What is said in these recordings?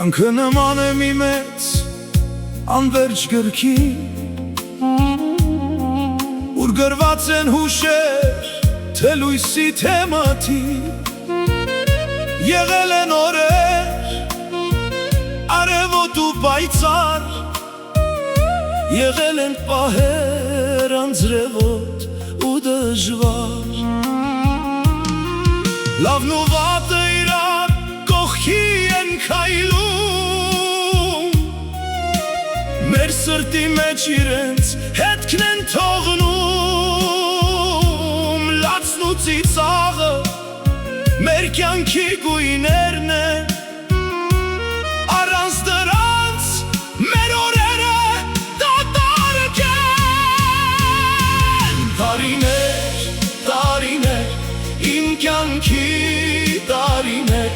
Կյանքը նման է մի մեծ անվերջ գրքի, ուր գրված են հուշեր, թե լույսի, թե մաթի։ Եղել են օրեր, արևոտ ու պայծառ, եղել են պահեր անձրևոտ ու դժվար։ Լավն ու վատը իրար կողքի են քայլում, մեր սրտի մեջ իրենց հետքն են թողնում։ Լացն ու ծիծաղը մեր կյանքի գույներն են, առանց դրանց մեր օրերը դատարկ են։ Տարիներ, տարիներ, իմ կյանքի տարիներ,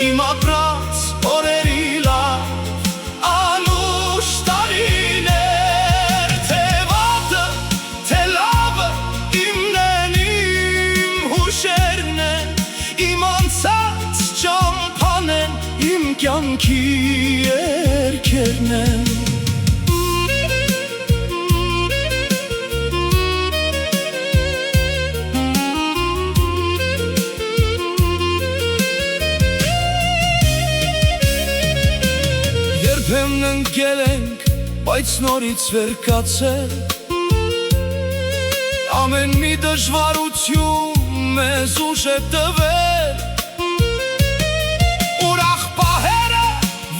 իմ ապրած օրերի լավ անուշ տարիներ, թե վատը, թե լավը իմն են, իմ հուշերն են, իմ անցած ճամփան են, իմ կյանքի երգերն են։ Երբեմն ընկել ենք, բայց նորից վեր կացել, ամեն մի դժվարություն մեզ ուժ է տվել։ Ուրախ պահերը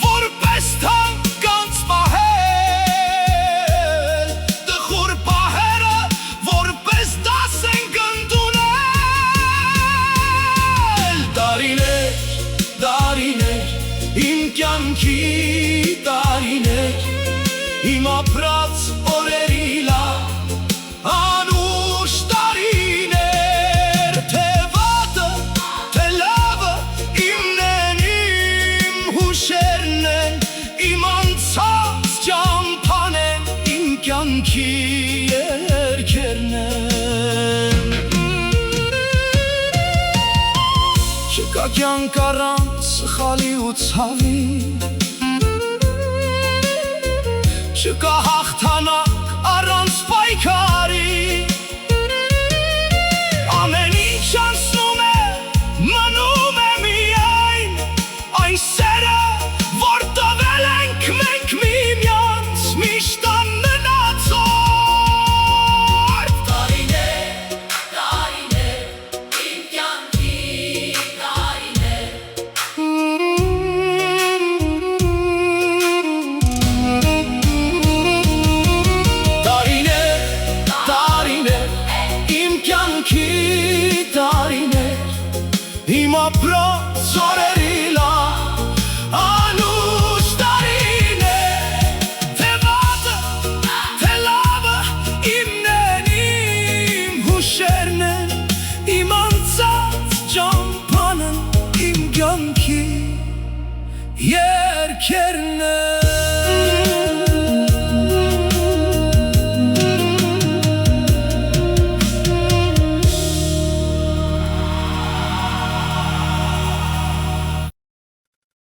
որպես թանկանց պահել, տխուր պահերը որպես դաս ենք ընդունել։ Տարիներ, տարիներ, իմ կյանքի տարիներ, իմ ապրած օրերի լավ անուշ տարիներ, թե վատը, թե լավը իմն են, իմ հուշերն են, իմ անցած ճամփան են, իմ կյանքի երգերն են։ Չկա կյանք առանց սխալի ու ցավի, չկա հաղթանակ առանց պայքարի, ամեն ինչ անցնում է, մնում է միայն այն սերը, որ տվել ենք մենք միմյանց, միշտ անմնացորդ։ Տարիներ, տարիներ, իմ կյանքի տարիներ, իմ կյանքի տարիներ, իմ ապրած օրեր